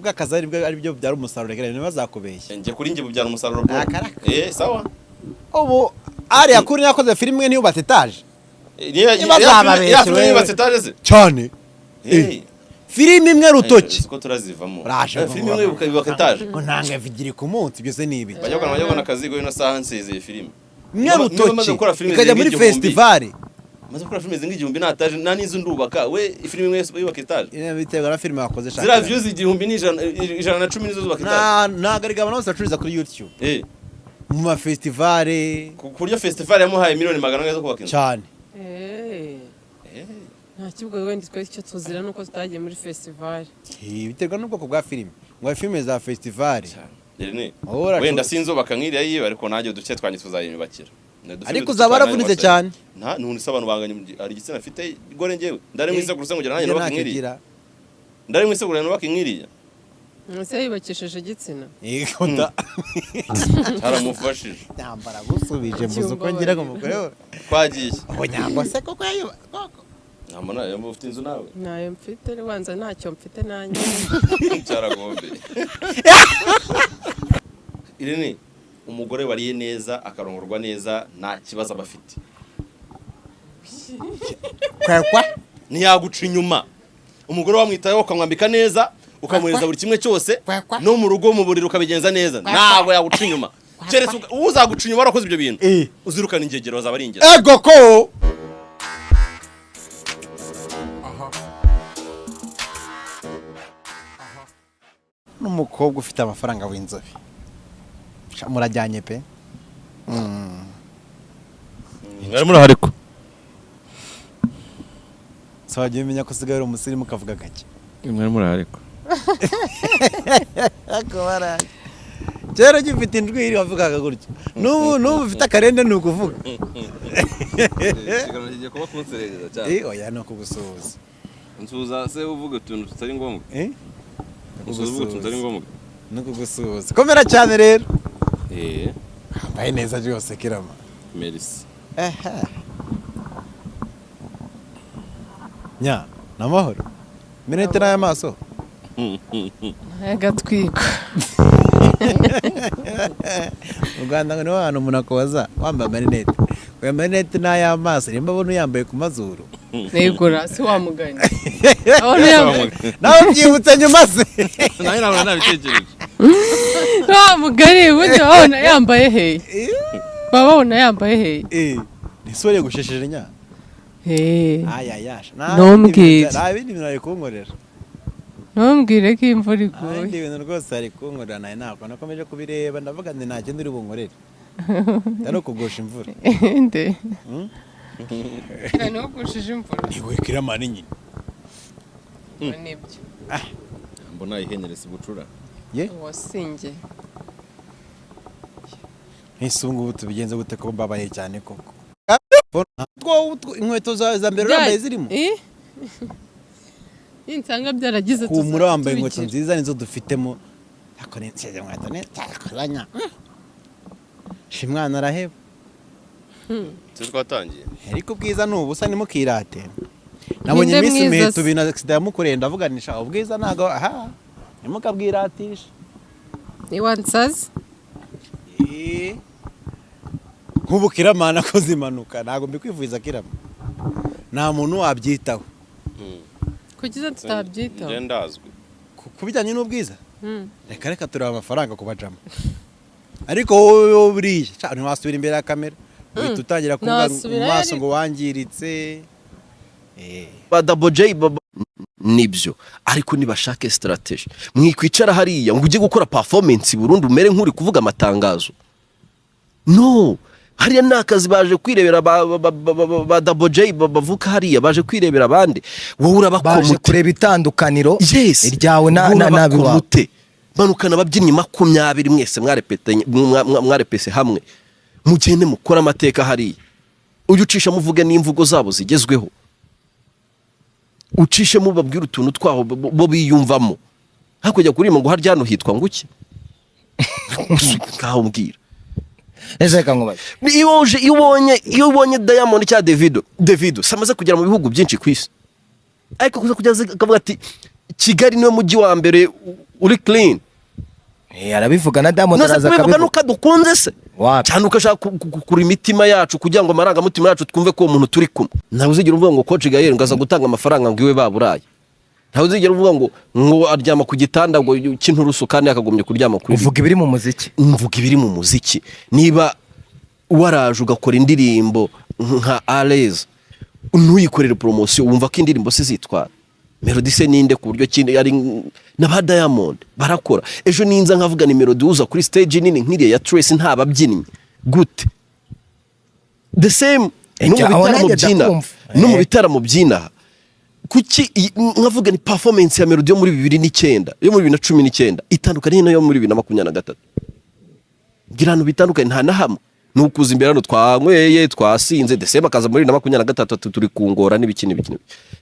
kuvuga akazi ari byo byara umusaruro reka ntibazakubeshye nje kuri nje bubyara umusaruro bro sawa ubu ari yakuri yakoze filime imwe niyo batetaje ya filime batetaje se cyane filime imwe rutoki siko turazivamo filime imwe baketaje ngo ntange vigiri ku munsi byose nibi bajyana akazi go ino saha nsezeye filime imwe rutoki ikajya muri festival maze gukora filime z'igihumbi nataje nta nizo ndubaka we filime imwe yubaka etaje biterwa na filime wakoze shaka zira views igihumbi n'ijana na 10 nizo zubaka etaje nagariga abantu bose bacuriza kuri YouTube mu ma festival kuryo festival yamuhaye miliyoni 100 zo kubaka cyane nta kibuga wenda twese icyo tuzira nuko tutagiye muri festival biterwa n'ubwoko bwa filime ngo filime za festival wenda sinzo bakankiriya yiwe ariko nanjye duce twanye tuzayibakira ariko zabaravunitse cyane nta ntuntu sabanu banganye ari gitsina afite igore ngewe ndari mwise gurusa ngo nanjye bakinkiriya ndari mwise gurana bakinkiriya Ese yibakishije igitsina yego haramufashije nyambara gusubije muzuko ngira ngo mugore kwagiye aho nyambo se koko namana yambo ufite inzu nawe nayo mfite ribanza ntacyo mfite nanjye cyaragombe Irene umugore wariye neza akarongorwa neza nta kibazo abafite kwakwa ntiyaguca inyuma umugore wamwitayeho ukamwambika neza ukamuhereza buri kimwe cyose no mu rugo mu buriro ukabigenza neza ntago yaguca inyuma keretse uzaguca inyuma warakoze ibyo bintu uzirukana ingegero bazaba ari ingero ego ko n'umukobwa ufite amafaranga w'inzobe murajyanye pe mwari murahariko sawagiye menya ko sigaye umusirimu kavuga gake mwari murahariko akobara cyera gifite indwiri wavugaga gutyo n'ubu ufite akarende nukuvuga kigano kigiye kuba kunsereza cyane oya no kugusuhuza nsuza se uvuga utuntu tutari ngombwa uvuga utuntu tutari ngombwa no kugusuhuza komera cyane rero mbaye neza byose kirama merci nya namahoro minete n'aya maso agatwiko u Rwanda ngo niho hantu umuntu akoza wambaye marinete oya marinete n'aya maso nimba abona uyambaye ku mazuru yego rasi wamuganye nawe byibutse nyuma se nawe nabona nabitekereje wamuganye buryo wabona yambaye he babona yambaye he nisore gushesheje nya ayayasha ntumbwire nabindi bintu ari kunkorera ntumbwire ko imvura iguye ibindi bintu rwose ari kunkorera nawe nako nakomeje kubireba ndavuga ndi nta kindi uri bunkorere ari ukugusha imvura nde ni ugushije imvura niwe Killaman nyine nibyo mbona ihenerese bucura wasinge ntisungu ubu tubigenze gute ko mbabaye cyane koko inkweto za mbere urambaye zirimo insanga byaragize humura wambaye inkweto nziza nizo dufitemo ako nenseze inkweto netakoranya shimwana araheba twatangiye ariko ubwiza nubusa nimukirate nabonye iminsi imiheto bina accident yamukoreye ndavuganisha ubwiza nago nimukabwiratisha ni wansazi nk'ubu Killaman akoze impanuka ntabwo mbikwifuza Killaman nta muntu wabyitaho kugize tutabyitaho ndazwe kubijyanye n'ubwiza reka tureba amafaranga kubajama ariko wowe buriya ntiwasubira imbere ya kamera uhita utangira kuvuga mu maso ngo wangiritse ba Double J nibyo ariko nibashake strategy mwikwicara hariya ngo ujye gukora performance burundu umere nk'uri kuvuga amatangazo no hariya nakazi baje kwirebera ba Double J bavuka hariya baje kwirebera abandi wowe urabakomute kureba itandukaniro iryawe nabiwate banukana ababyinnyi 20 mwese mwarepese hamwe mugende mukora amateka hariya uyu ucisha muvuge n'imvugo zabo zigezweho ucishe mubabwira utuntu twaho bo biyumvamo hakujya kurima ngo harya hano hitwa nguki kaho mbwira ese kangubaye iyo ubonye Diamond cya Davido samaze kugera mu bihugu byinshi kwisi ariko kuza kujya akavuga ati Kigali niwe mujyi wa mbere uri clean. Arabivuga na Diamond araza akabivuga nuko dukunze se cyane ukashaka kuri imitima yacu kugira ngo amarangamutima yacu twumve ko umuntu turi kumwe. Ntawe uzigera uvuga ngo Coach Gael ngaza gutanga amafaranga ngo iwe baburaye. Ntawe uzigera uvuga ngo aryama ku gitanda ngo cy'inturusu kandi akagumye kuryama kuri. Uvuga ibiri mu muziki. Mvuga ibiri mu muziki. Niba waraje ugakora indirimbo nka Alez ntuyikorere promotion wumva ko indirimbo se zitwara. Melody se ninde ku buryo kindi ari n'aba Diamond barakora. Ejo ninza nkavuga ni Melody uza kuri stage nini nkiriye ya Trace nta babyinnyi gute. The same no mu bitaramo byina kuki nkavuga ni performance ya Melody yo muri 2009 yo muri 2019 itandukanye nayo muri 2023. Girano bitandukanye nta na hamwe nukuza imbere hano twanyweye twasinze the same akaza muri 2023 turi kungora n'ibikini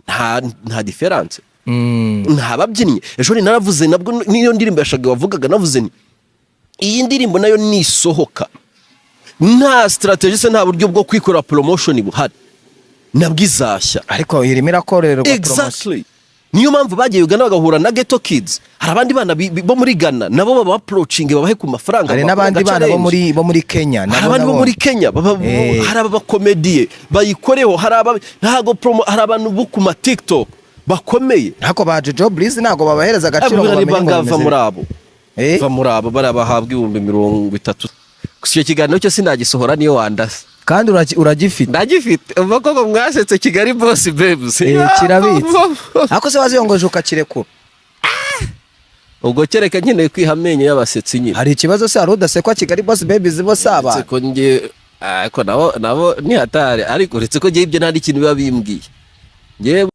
nta difference. Nta babyinnyi. Ejo ni naravuze nabwo niyo ndirimbo yashaga wavugaga navuze ni iyi ndirimbo nayo nisohoka nta strategy se nta buryo bwo kwikora promotion buhari nabwizashya ariko irimo irakorerwa promotion. Exactly. Niyo mpamvu bagiye Uganda bagahura na Ghetto Kids. Hari abandi bana bo muri Ghana nabo baba approaching babahe ku mafaranga. Hari n'abandi bana bo muri Kenya nabo. Abandi bo muri Kenya hari aba comedy bayikoreho hari ntago promo hari abantu bo ku ma TikTok bakomeye. Hako ba Jojo Breeze ntago babahereza agaciro ngo bamenye muri abo. Va muri abo barabahabwa 30,000. Kusiyo kiganiro cyo sinagisohora niyo wandase. Kandi uragifite. Ndagifite. Uva ko mwasetse Kigali Boss Babes. Kirabitse. Ako se waziyongoje ukakirekura. Ubwo kereka nyine kwihamenye y'abasetsi nyine. Hari ikibazo se arudasekwa Kigali Boss Babes bo saba. Seko nge ko nabo ni hatari ariko uretse ko ngiye ibyo nta ikintu biba bimbwiye. Ngiye